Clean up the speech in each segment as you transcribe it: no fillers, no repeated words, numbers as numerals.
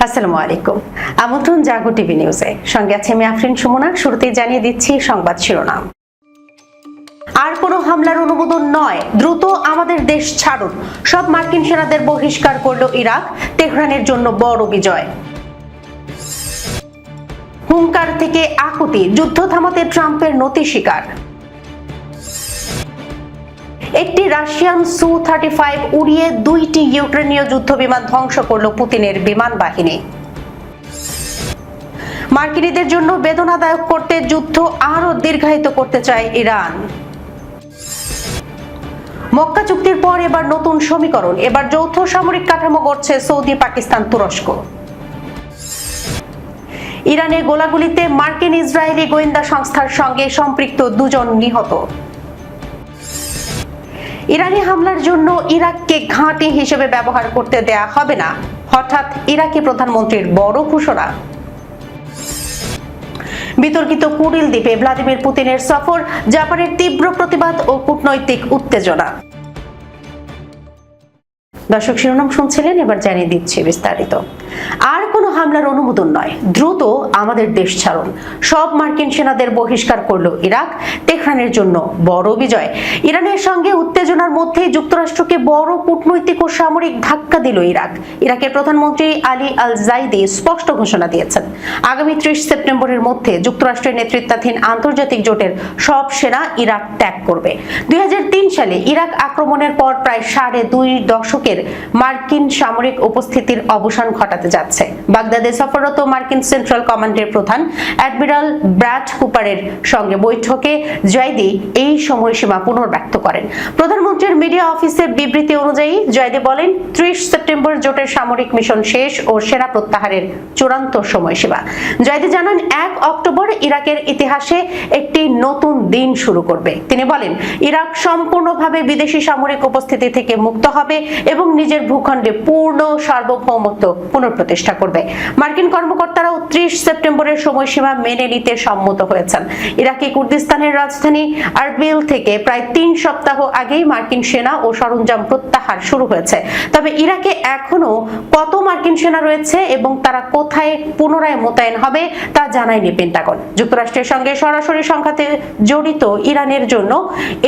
আসসালামু আলাইকুম। আমন্ত্রণ জাগো টিভি নিউজে। সঙ্গে আছে আমি আফরিন সুমনা। শুরুতেই জানিয়ে দিচ্ছি সংবাদ শিরোনাম। আর কোনো হামলার অনুমোদন নয়, দ্রুত আমাদের দেশ ছাড়ুন। সব মার্কিন সেনাদের বহিষ্কার করল ইরাক, তেহরানের জন্য বড় বিজয়। হুঙ্কার থেকে আকুতি, যুদ্ধ থামাতে ট্রাম্পের নতি স্বীকার। একটি রাশিয়ান সু-35 উড়িয়ে 2টি ইউক্রেনীয় যুদ্ধবিমান ধ্বংস করল পুতিনের বিমান বাহিনী। মার্কিনীদের জন্য বেদনাদায়ক করতে যুদ্ধ আরো দীর্ঘায়িত করতে চায় ইরান। মক্কা চুক্তির পর এবার নতুন সমীকরণ, এবার যৌথ সামরিক কাঠামো গড়ছে সৌদি, পাকিস্তান, তুরস্ক। ইরানে গোলাগুলিতে মার্কিন ইসরায়েলি গোয়েন্দা সংস্থার সঙ্গে সম্পৃক্ত 2 জন নিহত। ইরানি হামলার জন্য ইরাককে ঘাঁটি হিসেবে ব্যবহার করতে দেয়া হবে না, হঠাৎ ইরাকি প্রধানমন্ত্রীর বড় ঘোষণা। বিতর্কিত কুরিল দ্বীপে ভ্লাদিমির পুতিনের সফর, জাপানের তীব্র প্রতিবাদ ও কূটনৈতিক উত্তেজনা। দর্শক, শিরোনাম শুনছিলেন, এবার জানিয়ে দিচ্ছি বিস্তারিত। আর কোনো হামলার অনুমোদন নয়, দ্রুত আমাদের দেশ ছাড়ুন। সব মার্কিন সেনাদের বহিষ্কার করল ইরাক, তেহরানের জন্য বড় বিজয়। ইরানের সঙ্গে উত্তেজনার মধ্যে যুক্তরাষ্ট্রকে বড় কূটনৈতিক ও সামরিক ধাক্কা দিল ইরাক। ইরাকের প্রধানমন্ত্রী আলী আল জাইদি স্পষ্ট ঘোষণা দিয়েছেন, আগামী 30 সেপ্টেম্বরের মধ্যে যুক্তরাষ্ট্রের নেতৃত্বাধীন আন্তর্জাতিক জোটের সব সেনা ইরাক ত্যাগ করবে। 2003 সালে ইরাক আক্রমণের পর প্রায় 2.5 দশকের মার্কিন সামরিক উপস্থিতির অবসান ঘটাতে যাচ্ছে। বাগদাদে সফররত মার্কিন সেন্ট্রাল কমান্ডের প্রধান অ্যাডমিরাল ব্র্যাড কুপারের সঙ্গে বৈঠকে জাইদি এই সময়সীমা পুনর্ব্যক্ত করেন। প্রধানমন্ত্রীর মিডিয়া অফিসের বিবৃতি অনুযায়ী জাইদি বলেন, 30 সেপ্টেম্বর জোটের সামরিক মিশন শেষ ও সেনা প্রত্যাহারের চূড়ান্ত সময়সীমা। জাইদি জানান, 1 অক্টোবর ইরাকের ইতিহাসে একটি নতুন দিন শুরু করবে। তিনি বলেন, ইরাক সম্পূর্ণভাবে বিদেশি সামরিক উপস্থিতি থেকে মুক্ত হবে এবং নিজের ভূখণ্ডে পূর্ণ সার্বভৌমত্ব পুনঃপ্রতিষ্ঠা করবে। মার্কিন কর্মকর্তারাও 30 সেপ্টেম্বরের সময়সীমা মেনে নিতে সম্মত হয়েছেন। ইরাকি কুর্দিস্তানের রাজধানী আরবিল থেকে প্রায় 3 সপ্তাহ আগেই মার্কিন সেনা ও সরঞ্জাম প্রত্যাহার শুরু হয়েছে। তবে ইরাকে এখনো কত মার্কিন সেনা রয়েছে এবং তারা কোথায় পুনরায় মোতায়েন হবে তা জানায়নি পেন্টাগন। যুক্তরাষ্ট্রের সঙ্গে সরাসরি সংঘাতে জড়িত ইরানের জন্য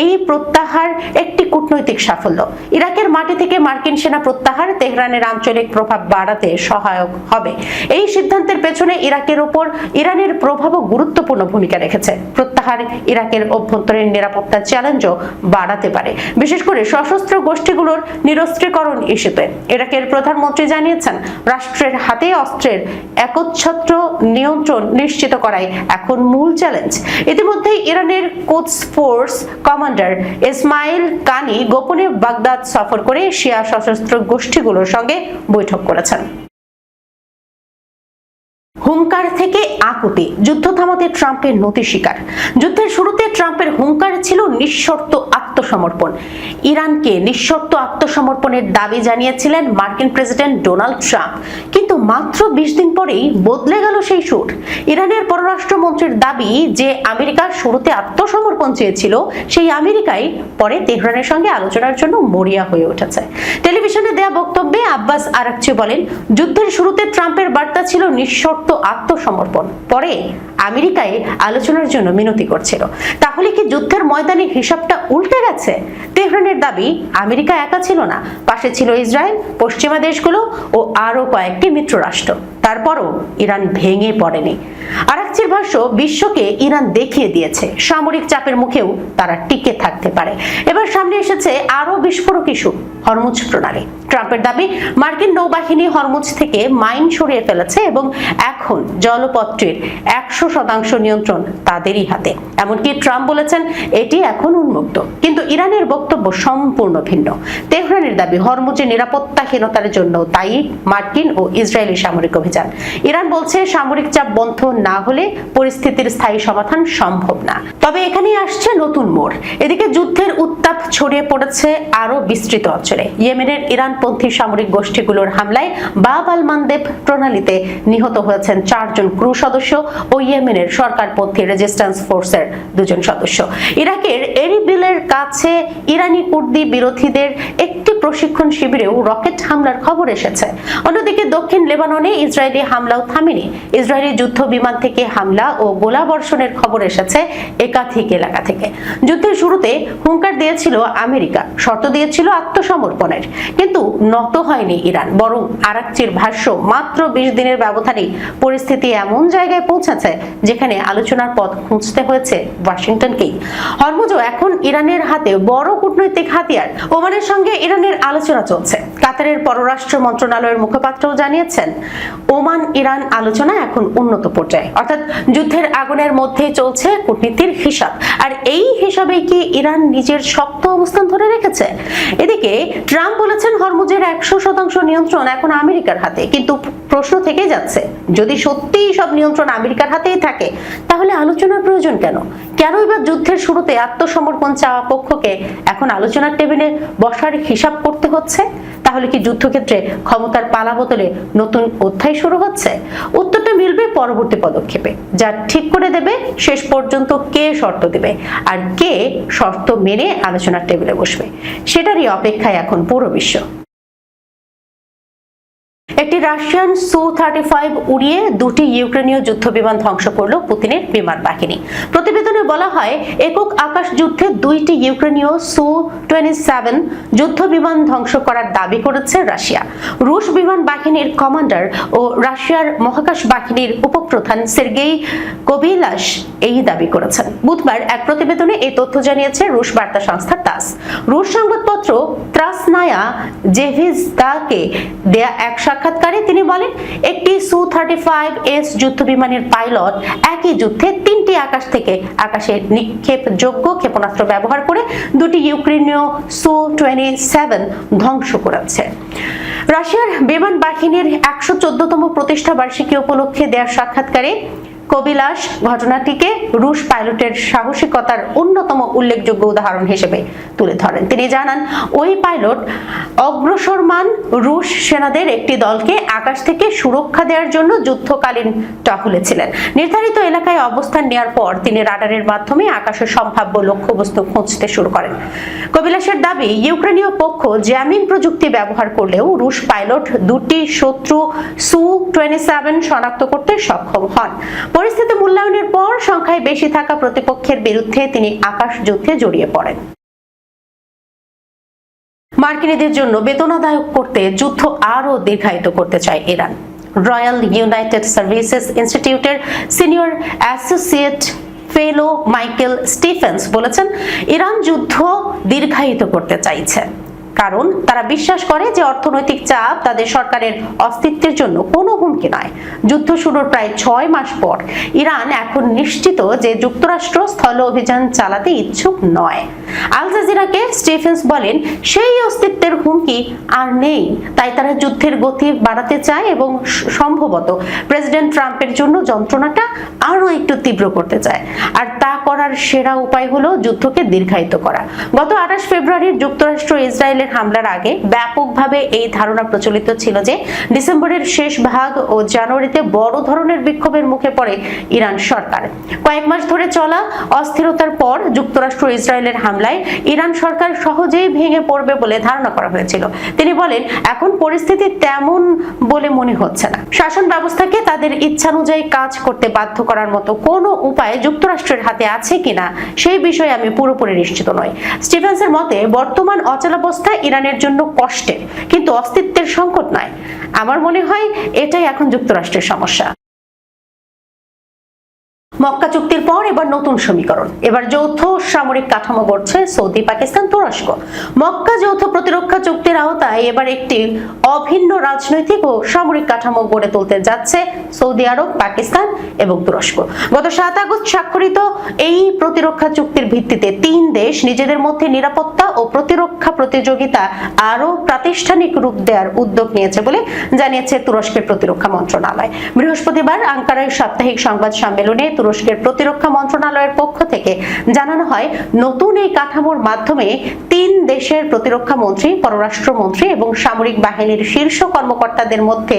এই প্রত্যাহার একটি কূটনৈতিক সাফল্য। ইরাকের মাটি থেকে মার্কিন সেনা প্রত্যাহার তেহরানের আঞ্চলিক প্রভাব বাড়াতে সহায়ক হবে। এই সিদ্ধান্তের পেছনে ইরাকের উপর ইরানের প্রভাবও গুরুত্বপূর্ণ ভূমিকা রেখেছে। প্রত্যাহার ইরাকের অভ্যন্তরীণ নিরাপত্তার চ্যালেঞ্জও বাড়াতে পারে, বিশেষ করে সশস্ত্র গোষ্ঠীগুলোর নিরস্ত্রীকরণ ইস্যুতে। ইরাকের প্রধানমন্ত্রী জানিয়েছেন, রাষ্ট্রের হাতে অস্ত্রের একচ্ছত্র নিয়ন্ত্রণ নিশ্চিত করাই এখন মূল চ্যালেঞ্জ। ইতিমধ্যে ইরানের কোদস ফোর্স কমান্ডার ইসমাইল কানি গোপনে বাগদাদ সফর করে শিয়া সশস্ত্র গোষ্ঠীগুলোর সঙ্গে বৈঠক করেছেন। হুঙ্কার থেকে আকুতি, যুদ্ধ থামাতে ট্রাম্পের নতি স্বীকার। যুদ্ধের শুরুতে ট্রাম্পের হুঙ্কার ছিল নিঃশর্ত আত্মসমর্পণ। ইরানকে নিঃশর্ত আত্মসমর্পণের দাবি জানিয়েছিলেন মার্কিন প্রেসিডেন্ট ডোনাল্ড ট্রাম্প, কিন্তু মাত্র 20 দিন পরেই বদলে গেল সেই সুর। ইরানের পররাষ্ট্রমন্ত্রীর দাবি যে আমেরিকা শুরুতে আত্মসমর্পণ চেয়েছিল, সেই আমেরিকাই পরে তেহরানের সঙ্গে আলোচনার জন্য মরিয়া হয়ে উঠেছে। টেলিভিশনে দেয়া বক্তব্যে আব্বাস আরাকচি বলেন, যুদ্ধের শুরুতে ট্রাম্পের বার্তা ছিল নিঃশর্ত আত্মসমর্পণ, পরে আমেরিকায় আলোচনার জন্য মিনতি করছিল। তাহলে কি যুদ্ধের ময়দানে হিসাবটা উল্টে গেছে? তেহরানের দাবি, আমেরিকা একা ছিল না, পাশে ছিল ইসরায়েল, পশ্চিমা দেশগুলো ও আরো কয়েকটি মিত্র রাষ্ট্র। তারপরও ইরান ভেঙে পড়েনি। আরাকচির ভাষ্য, বিশ্বকে ইরান দেখিয়ে দিয়েছে সামরিক চাপের মুখেও তারা টিকে থাকতে পারে। এবার সামনে এসেছে আরো বিস্ফোরক ইস্যু, হরমুজ প্রণালী। ট্রাম্পের দাবি, মার্কিন নৌবাহিনী হরমুজ থেকে মাইন সরিয়ে ফেলেছে এবং এখন জলপথটির 100% নিয়ন্ত্রণ তাদেরই হাতে। এমনকি ট্রাম্প বলেছেন, এটি এখন উন্মুক্ত। কিন্তু ইরানের বক্তব্য সম্পূর্ণ ভিন্ন। তেহরানের দাবি, হরমুজের নিরাপত্তাহীনতার জন্য দায়ী মার্কিন ও ইসরায়েলি সামরিক অভিযান। ইরান বলছে, সামরিক চাপ বন্ধ না হলে পরিস্থিতির স্থায়ী সমাধান সম্ভব না। তবে এখানেই আসছে নতুন মোড়। এদিকে যুদ্ধের উত্তাপ ছড়িয়ে পড়েছে আরো বিস্তৃত অঞ্চলে। ইয়েমেনের ইরান ইরানপন্থী সামরিক গোষ্ঠীগুলোর হামলায় বাব আল মানদেব প্রণালীতে নিহত হয়েছেন 4 জন ক্রু সদস্য ও ইয়েমেনের সরকারপন্থী রেজিস্ট্যান্স ফোর্সের 2 জন সদস্য। ইরাকের এরিবিলের কাছে ইরানি কুর্দি বিরোধীদের একটি প্রশিক্ষণ শিবিরেও রকেট হামলার খবর এসেছে। অন্যদিকে দক্ষিণ লেবাননে ইসরায়েলি হামলাও থামেনি। ইসরায়েলি যুদ্ধ বিমান থেকে হামলা ও গোলাবর্ষণের খবর এসেছে একাধিক এলাকা থেকে। যুদ্ধের শুরুতে হুঙ্কার দিয়েছিল আমেরিকা, শর্ত দিয়েছিল আত্মসমর্পণের, কিন্তু নত হয়নি ইরান। বরং আরাকচির ভাষ্য, মাত্র 20 দিনের ব্যবধানেই পরিস্থিতি এমন জায়গায় পৌঁছেছে যেখানে আলোচনার পথ খুঁজতে হয়েছে ওয়াশিংটনকেই। হরমুজও এখন ইরানের হাতে বড় কূটনৈতিক হাতিয়ার। ওমানের সঙ্গে ইরানের আলোচনা চলছে। কাতারের পররাষ্ট্র মন্ত্রণালয়ের মুখপাত্রও জানিয়েছেন, ওমান ইরান আলোচনা এখন উন্নত পর্যায়ে, অর্থাৎ যুদ্ধের আগুনের মধ্যেই চলছে কূটনীতির হিসাব। আর এই হিসাবে কি ইরান নিজের শক্ত অবস্থান ধরে রেখেছে? এদিকে ট্রাম্প বলেছেন হরমুজের 100% নিয়ন্ত্রণ এখন আমেরিকার হাতে। কিন্তু প্রশ্ন থেকে যাচ্ছে, যদি সত্যিই সব নিয়ন্ত্রণ আমেরিকার হাতেই থাকে, তাহলে আলোচনার প্রয়োজন কেন? কেনই বা যুদ্ধের শুরুতে আত্মসমর্পণ চাওয়া পক্ষকে এখন আলোচনার টেবিলে বসার হিসাব করতে হচ্ছে? তাহলে কি যুদ্ধক্ষেত্রে ক্ষমতার পালা বদলে নতুন অধ্যায় শুরু হচ্ছে? উত্তরটা মিলবে পরবর্তী পদক্ষেপে, যা ঠিক করে দেবে শেষ পর্যন্ত কে শর্ত দেবে আর কে শর্ত মেনে আলোচনার টেবিলে বসবে। সেটারই অপেক্ষায় এখন পুরো বিশ্ব। একটি রাশিয়ান সু-35 উড়িয়ে 2টি ইউক্রেনীয় যুদ্ধ বিমান ধ্বংস করল পুতিনের বিমান বাহিনী। প্রতিবেদনে বলা হয়, একক আকাশ যুদ্ধে 2টি ইউক্রেনীয় সু-27 যুদ্ধ বিমান ধ্বংস করার দাবি করেছে রাশিয়া। রুশ বিমান বাহিনীর কমান্ডার ও রাশিয়ার মহাকাশ বাহিনীর উপপ্রধান সের্গেই কোবিলাস এই দাবি করেছেন। বুধবার এক প্রতিবেদনে এই তথ্য জানিয়েছে রুশ বার্তা সংস্থা তাস। রুশ সংবাদপত্র ত্রাসনায়া জেভিজদাকে দেয়া এক সাক্ষাৎকারে তিনি বলেন, একটি সু-35S যুদ্ধ বিমানের পাইলট একই যুদ্ধে 3টি আকাশ থেকে আকাশে নিক্ষেপযোগ্য ক্ষেপণাস্ত্র ব্যবহার করে 2টি ইউক্রেনীয় সু-27 ধ্বংস করেছে। রাশিয়ার বিমান বাহিনীর 114তম প্রতিষ্ঠা বার্ষিকী উপলক্ষে দেয়া সাক্ষাৎকারে কোবিলাস ঘটনাটিকে রুশ পাইলটের সাহসিকতার অন্যতম উল্লেখযোগ্য উদাহরণ হিসেবে তুলে ধরেন। তিনি জানান, ওই পাইলট অগ্রসরমান রুশ সেনাদের একটি দলকে আকাশ থেকে সুরক্ষা দেওয়ার জন্য যুদ্ধকালীন টহলে ছিলেন। নির্ধারিত এলাকায় অবস্থান নেওয়ার পর তিনি রাডারের মাধ্যমে আকাশের সম্ভাব্য লক্ষ্যবস্তু খুঁজতে শুরু করেন। কোবিলাসের দাবি, ইউক্রেনীয় পক্ষ জ্যামিং প্রযুক্তি ব্যবহার করলেও রুশ পাইলট 2টি শত্রু সু-27 শনাক্ত করতে সক্ষম হন। পরিস্থিতি মূল্যায়নের পর সংখ্যায় বেশি থাকা প্রতিপক্ষের বিরুদ্ধে তিনি আকাশ যুদ্ধে জড়িয়ে পড়েন। মার্কিনীদের জন্য বেতনাদায়ক করতে যুদ্ধ আরও দীর্ঘায়িত করতে চায় ইরান। রয়্যাল ইউনাইটেড সার্ভিসেস ইনস্টিটিউটের সিনিয়র অ্যাসোসিয়েট ফেলো মাইকেল স্টিফেন্স বলেছেন, ইরান যুদ্ধ দীর্ঘায়িত করতে চাইছে, কারণ তারা বিশ্বাস করে যে অর্থনৈতিক চাপ তাদের সরকারের অস্তিত্বের জন্য কোনো হুমকি নয়। যুদ্ধ শুরুর প্রায় 6 মাস পর ইরান এখন নিশ্চিত যে যুক্তরাষ্ট্র স্থল অভিযান চালাতে ইচ্ছুক নয়। আল জাজিরাকে স্টিফেন্স বলেন, সেই অস্তিত্বের হুমকি আর নেই, তাই তারা যুদ্ধের গতি বাড়াতে চায় এবং সম্ভবত প্রেসিডেন্ট ট্রাম্পের জন্য যন্ত্রণাটা আরো একটু তীব্র করতে চায়। আর তা করার সেরা উপায় হলো যুদ্ধকে দীর্ঘায়িত করা। গত 28 ফেব্রুয়ারি যুক্তরাষ্ট্র ইসরায়েলের হামলার আগে ব্যাপকভাবে এই ধারণা প্রচলিত ছিল যে ডিসেম্বরের শেষ ভাগ ও জানুয়ারিতে বড় ধরনের বিক্ষোভের মুখে পড়ে ইরান সরকার। কয়েক মাস ধরে চলা অস্থিরতার পর যুক্তরাষ্ট্র ইসরায়েলের হামলায় ইরান সরকার সহজেই ভেঙে পড়বে বলে ধারণা করা হয়েছিল। তিনি বলেন, এখন পরিস্থিতি তেমন বলে মনে হচ্ছে না। শাসন ব্যবস্থাকে তাদের ইচ্ছানুযায়ী কাজ করতে বাধ্য করার মতো কোনো উপায় যুক্তরাষ্ট্রের হাতে আছে কিনা সেই বিষয়ে আমি পুরোপুরি নিশ্চিত নই। স্টিফেন্সের মতে, বর্তমান অচলাবস্থা ইরানের জন্য কষ্টের, কিন্তু অস্তিত্বের সংকট নয়। আমার মনে হয় এটাই এখন যুক্তরাষ্ট্রের সমস্যা। মক্কা চুক্তির পর এবার নতুন সমীকরণ। এবার যৌথ সামরিক কাঠামো গড়ছে সৌদি, পাকিস্তান, তুরস্ক। মক্কা যৌথ প্রতিরক্ষা চুক্তির আওতায় এবার একটি অভিন্ন রাজনৈতিক ও সামরিক কাঠামো গড়ে তুলতে যাচ্ছে সৌদি আরব, পাকিস্তান এবং তুরস্ক। গত 7 আগস্ট স্বাক্ষরিত এই প্রতিরক্ষা চুক্তির ভিত্তিতে 3 দেশ নিজেদের মধ্যে নিরাপত্তা ও প্রতিরক্ষা প্রতিযোগিতা আরো প্রাতিষ্ঠানিক রূপ দেওয়ার উদ্যোগ নিয়েছে বলে জানিয়েছে তুরস্কের প্রতিরক্ষা মন্ত্রণালয়। বৃহস্পতিবার আঙ্কারায় সাপ্তাহিক সংবাদ সম্মেলনে তুরস্কের প্রতিরক্ষা মন্ত্রণালয়ের পক্ষ থেকে জানানো হয়, নতুন এই কাঠামোর মাধ্যমে 3 দেশের প্রতিরক্ষা মন্ত্রী, পররাষ্ট্রমন্ত্রী এবং সামরিক বাহিনীর শীর্ষ কর্মকর্তাদের মধ্যে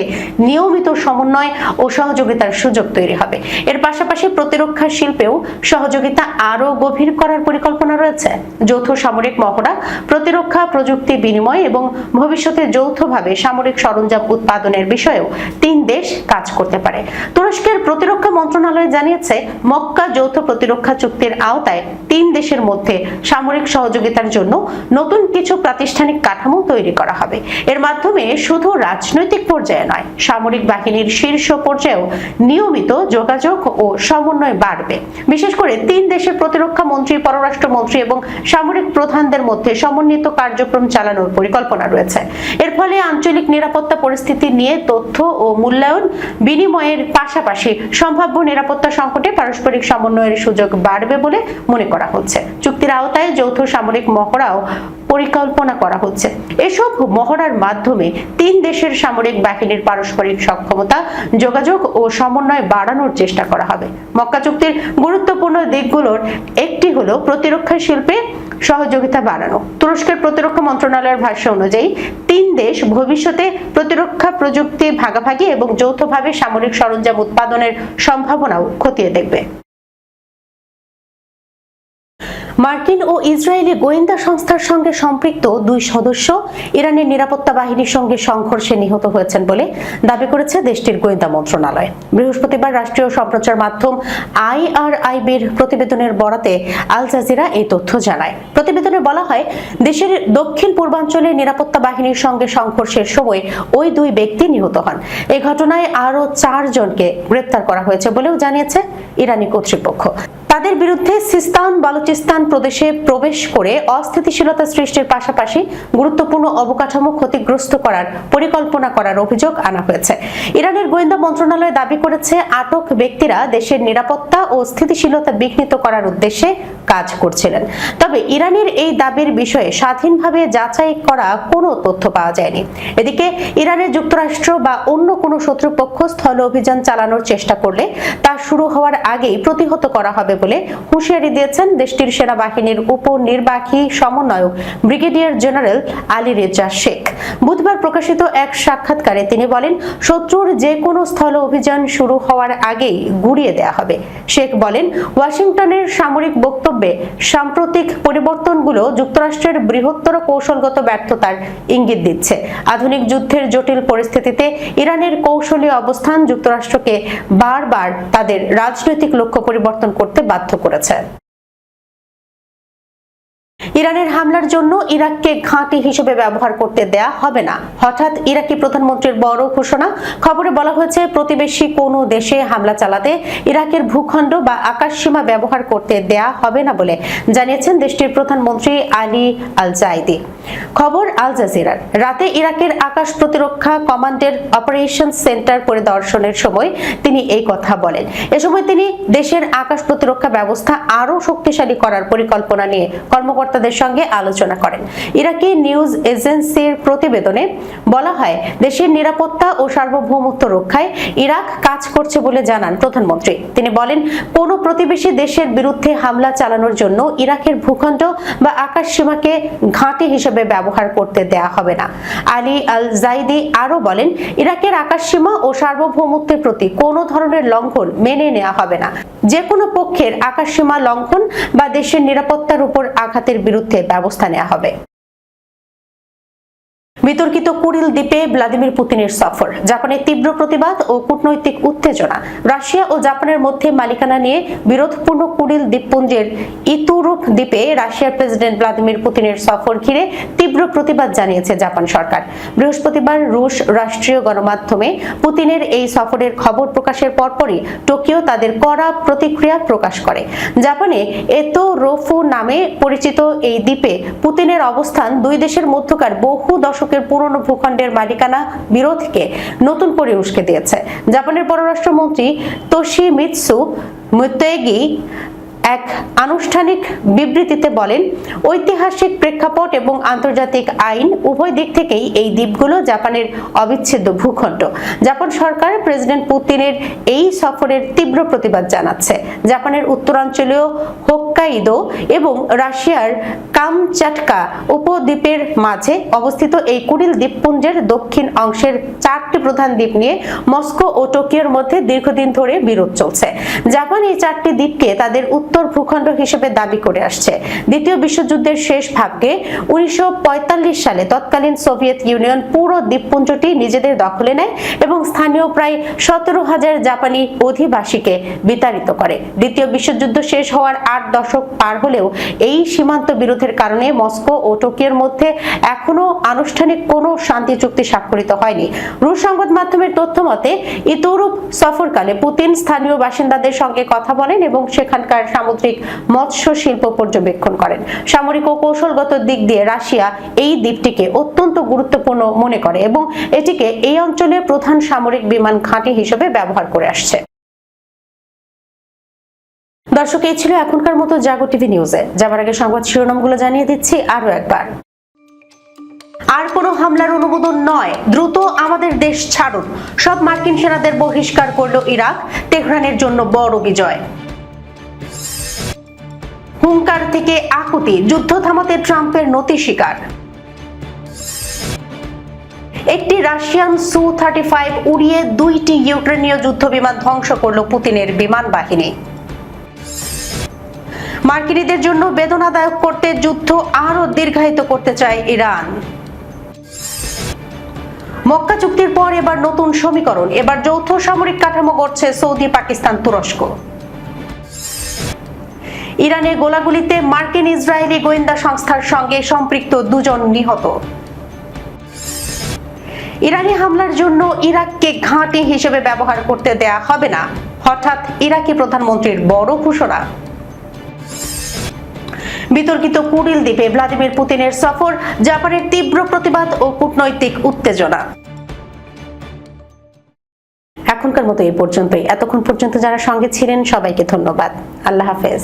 নিয়মিত সমন্বয় ও সহযোগিতার সুযোগ তৈরি হবে। এর পাশাপাশি প্রতিরক্ষা শিল্পেও সহযোগিতা আরও গভীর করার পরিকল্পনা রয়েছে। যৌথ সামরিক মহড়া, প্রতিরক্ষা প্রযুক্তি বিনিময় এবং ভবিষ্যতে যৌথভাবে সামরিক সরঞ্জাম উৎপাদনের বিষয়েও 3 দেশ কাজ করতে পারে। তুরস্কের প্রতিরক্ষা মন্ত্রণালয় জানিয়েছে, মক্কা যৌথ প্রতিরক্ষা চুক্তির আওতায় 3 দেশের মধ্যে সামরিক সহযোগিতার জন্য নতুন কিছু প্রাতিষ্ঠানিক কাঠামো তৈরি করা হবে। এর মাধ্যমে শুধু রাজনৈতিক পর্যায়ে নয়, সামরিক বাহিনীর শীর্ষ পর্যায়েও নিয়মিত যোগাযোগ ও সমন্বয় বাড়বে। বিশেষ করে 3 দেশের প্রতিরক্ষা মন্ত্রী, পররাষ্ট্রমন্ত্রী এবং সামরিক প্রধানদের মধ্যে সমন্বিত কার্যক্রম চালানোর পরিকল্পনা রয়েছে। এর ফলে আঞ্চলিক নিরাপত্তা পরিস্থিতি নিয়ে তথ্য ও মূল্যায়ন বিনিময়ের পাশাপাশি সম্ভাব্য নিরাপত্তা সংকটে পারস্পরিক সমন্বয়ের সুযোগ বাড়বে বলে মনে করা হচ্ছে। চুক্তির আওতায় যৌথ সামরিক মহড়াও পরিকল্পনা করা হচ্ছে। এসব মহড়ার মাধ্যমে 3 দেশের সামরিক বাহিনীর পারস্পরিক সক্ষমতা, যোগাযোগ ও সমন্বয় বাড়ানোর চেষ্টা করা হবে। মক্কা চুক্তির গুরুত্বপূর্ণ দিকগুলোর একটি হলো প্রতিরক্ষা শিল্পে সহযোগিতা বাড়ানো। তুরস্কের প্রতিরক্ষা মন্ত্রণালয়ের ভাষ্য অনুযায়ী 3 দেশ ভবিষ্যতে প্রতিরক্ষা প্রযুক্তি ভাগাভাগি এবং যৌথভাবে সামরিক সরঞ্জাম উৎপাদনের সম্ভাবনাও খতিয়ে দেখবে। মার্কিন ও ইসরায়েলি গোয়েন্দা সংস্থার সঙ্গে সম্পৃক্ত 2 সদস্য ইরানের নিরাপত্তা বাহিনীর সঙ্গে সংঘর্ষে নিহত হয়েছেন বলে দাবি করেছে দেশটির গোয়েন্দা মন্ত্রণালয়। বৃহস্পতিবার রাষ্ট্রীয় সম্প্রচার মাধ্যম IRIB-র প্রতিবেদনের বরাতে আল জাজিরা এই তথ্য জানায়। প্রতিবেদনে বলা হয়, দেশের দক্ষিণ পূর্বাঞ্চলে নিরাপত্তা বাহিনীর সঙ্গে সংঘর্ষের সময় ওই 2 ব্যক্তি নিহত হন। এই ঘটনায় আরও 4 জনকে গ্রেপ্তার করা হয়েছে বলেও জানিয়েছে ইরানি কর্তৃপক্ষ। তাদের বিরুদ্ধে সিস্তান বালুচিস্তান প্রদেশে প্রবেশ করে অস্থিতিশীলতা সৃষ্টির পাশাপাশি গুরুত্বপূর্ণ অবকাঠামো ক্ষতিগ্রস্ত করার পরিকল্পনা করার অভিযোগ আনা হয়েছে। ইরানের গোয়েন্দা মন্ত্রণালয় দাবি করেছে, আটক ব্যক্তিরা দেশের নিরাপত্তা ও স্থিতিশীলতা বিঘ্নিত করার উদ্দেশ্যে কাজ করছিলেন। তবে ইরানের এই দাবির বিষয়ে স্বাধীনভাবে যাচাই করা কোনো তথ্য পাওয়া যায়নি। এদিকে ইরানের যুক্তরাষ্ট্র বা অন্য কোনো শত্রুপক্ষ স্থল অভিযান চালানোর চেষ্টা করলে তা শুরু হওয়ার আগেই প্রতিহত করা হবে বলে হুঁশিয়ারি দিয়েছেন দেশটির সেনাবাহিনীর উপনির্বাহী সমন্বয়ক ব্রিগেডিয়ার জেনারেল আলী রেজা শেখ। বুধবার প্রকাশিত এক সাক্ষাৎকারে তিনি বলেন, শত্রুর যে কোনো স্থল অভিযান শুরু হওয়ার আগেই গুড়িয়ে দেওয়া হবে। শেখ বলেন, ওয়াশিংটনের সামরিক বক্তব্যে সাম্প্রতিক পরিবর্তনগুলো যুক্তরাষ্ট্রের বৃহত্তর কৌশলগত ব্যর্থতার ইঙ্গিত দিচ্ছে। আধুনিক যুদ্ধের জটিল পরিস্থিতিতে ইরানের কৌশলী অবস্থান যুক্তরাষ্ট্রকে বারবার তাদের রাজনৈতিক লক্ষ্য পরিবর্তন করতে বাধ্য করেছে। ইরানের হামলার জন্য ইরাককে ঘাঁটি হিসেবে ব্যবহার করতে দেয়া হবে না। হঠাৎ ইরাকি প্রধানমন্ত্রীর বড় ঘোষণা। খবরে বলা হয়েছে, প্রতিবেশী কোনো দেশে হামলা চালাতে ইরাকের ভূখণ্ড বা আকাশসীমা ব্যবহার করতে দেয়া হবে না বলে জানিয়েছেন দেশটির প্রধানমন্ত্রী আলী আল জাইদি। খবর আল জাজিরার। রাতে ইরাকের আকাশ প্রতিরক্ষা কমান্ডের অপারেশন সেন্টার পরিদর্শনের সময় তিনি এই কথা বলেন। এ সময় তিনি দেশের আকাশ প্রতিরক্ষা ব্যবস্থা আরও শক্তিশালী করার পরিকল্পনা নিয়ে কর্মকর্তাদের সঙ্গে আলোচনা করেন। ইরাকি নিউজ এজেন্সির প্রতিবেদনে বলা হয়, দেশের নিরাপত্তা ও সার্বভৌমত্ব রক্ষায় ইরাক কাজ করছে বলে জানান প্রধানমন্ত্রী। তিনি বলেন, কোনো প্রতিবেশী দেশের বিরুদ্ধে হামলা চালানোর জন্য ইরাকের ভূখণ্ড বা আকাশ সীমাকে ঘাঁটি হিসেবে ব্যবহার করতে দেয়া হবে না। আলী আল জাইদি আরো বলেন, ইরাকের আকাশ সীমা ও সার্বভৌমত্বের প্রতি কোনো ধরনের লঙ্ঘন মেনে নেওয়া হবে না। যে কোনো পক্ষের আকাশ সীমা লঙ্ঘন বা দেশের নিরাপত্তার উপর আঘাতের বিরুদ্ধে ব্যবস্থা নেওয়া হবে। বিতর্কিত কুরিল দ্বীপে ভ্লাদিমির পুতিনের সফর, জাপানের তীব্র প্রতিবাদ ও কূটনৈতিক উত্তেজনা। রাশিয়া ও জাপানের মধ্যে মালিকানা নিয়ে বিরোধপূর্ণ কুরিল দ্বীপপুঞ্জের ইতুরুপ দ্বীপে রাশিয়ার প্রেসিডেন্ট ভ্লাদিমির পুতিনের সফর ঘিরে তীব্র প্রতিবাদ জানিয়েছে জাপান সরকার। বৃহস্পতিবার রুশ রাষ্ট্রীয় গণমাধ্যমে পুতিনের এই সফরের খবর প্রকাশের পরপরই টোকিও তাদের কড়া প্রতিক্রিয়া প্রকাশ করে। জাপানে এতোরোফু নামে পরিচিত এই দ্বীপে পুতিনের অবস্থান 2 দেশের মধ্যকার বহু দশকের পুরনো ভূখণ্ডের মালিকানা বিরোধকে নতুন করে উস্কে দিয়েছে। জাপানের পররাষ্ট্রমন্ত্রী তোশিমিৎসু মোতেগি এক আনুষ্ঠানিক বিবৃতিতে বলেন, ঐতিহাসিক প্রেক্ষাপট এবং আন্তর্জাতিক আইন উভয় দিক থেকেই এই দ্বীপগুলো জাপানের অবিচ্ছেদ্য ভূখণ্ড। জাপান সরকার প্রেসিডেন্ট পুতিনের এই সফরের তীব্র প্রতিবাদ জানাচ্ছে। জাপানের উত্তরাঞ্চলীয় হোক্কাইদো এবং রাশিয়ার কামচাটকা উপদ্বীপের মাঝে অবস্থিত এই কুরিল দ্বীপপুঞ্জের দক্ষিণ অংশের 4টি প্রধান দ্বীপ নিয়ে মস্কো ও টোকিওর মধ্যে দীর্ঘদিন ধরে বিরোধ চলছে। জাপান এই 4টি দ্বীপকে তাদের উত্তর ভূখণ্ড হিসেবে দাবি করে আসছে। দ্বিতীয় বিশ্বযুদ্ধের শেষ ভাগে 1945 সালে তৎকালীন সোভিয়েত ইউনিয়ন পুরো দ্বীপপুঞ্জটি নিজেদের দখলে নেয় এবং স্থানীয় প্রায় 17,000 জাপানি অধিবাসীকে বিতাড়িত করে। দ্বিতীয় বিশ্বযুদ্ধ শেষ হওয়ার 8 দশক পার হলেও এই সীমান্ত বিরোধের কারণে মস্কো ও টোকিওর মধ্যে এখনো আনুষ্ঠানিক কোনো শান্তি চুক্তি স্বাক্ষরিত হয়নি। রুশ সংবাদ মাধ্যমের তথ্য মতে ইউরোপ সফরকালে পুতিন স্থানীয় বাসিন্দাদের সঙ্গে কথা বলেন এবং সেখানকার সামুদ্রিক মৎস্য শিল্প পর্যবেক্ষণ করেন। সামরিক ও কৌশলগত দিক দিয়ে রাশিয়া এই দ্বীপটিকে অত্যন্ত গুরুত্বপূর্ণ মনে করে এবং এটিকে এই অঞ্চলের প্রধান সামরিক বিমান ঘাঁটি হিসেবে ব্যবহার করে আসছে। দর্শক, এই ছিল এখনকার মতো জাগো টিভি নিউজে। যাবার আগে সংবাদ শিরোনামগুলো জানিয়ে দিচ্ছি আরো একবার। আর কোনো হামলার অনুমোদন নয়, দ্রুত আমাদের দেশ ছাড়ুন। সব মার্কিন সেনাদের বহিষ্কার করল ইরাক, তেহরানের জন্য বড় বিজয়। হুঙ্কার থেকে আকুতি, যুদ্ধ থামাতে ট্রাম্পের নতি স্বীকার। একটি রাশিয়ান সু-35 উড়িয়ে 2টি ইউক্রেনীয় যুদ্ধবিমান ধ্বংস করল পুতিনের বিমান বাহিনী। মার্কিনীদের জন্য বেদনাদায়ক করতে যুদ্ধ আরো দীর্ঘায়িত করতে চায় ইরান। মক্কা চুক্তির পর এবার নতুন সমীকরণ, এবার যৌথ সামরিক কাঠামো গড়ছে সৌদি, পাকিস্তান, তুরস্ক। ইরানে গোলাগুলিতে মার্কিন ইসরায়েলি গোয়েন্দা সংস্থার সঙ্গে সম্পৃক্ত 2 জন নিহত। ইরানি হামলার জন্য ইরাককে ঘাঁটি হিসেবে ব্যবহার করতে দেয়া হবে না, হঠাৎ ইরাকি প্রধানমন্ত্রীর বড় ঘোষণা। বিতর্কিত কুরিল দ্বীপে ভ্লাদিমির পুতিনের সফর, জাপানের তীব্র প্রতিবাদ ও কূটনৈতিক উত্তেজনা। এখনকার মতো এই পর্যন্তই। এতক্ষণ পর্যন্ত যারা সঙ্গে ছিলেন সবাইকে ধন্যবাদ। আল্লাহ হাফেজ।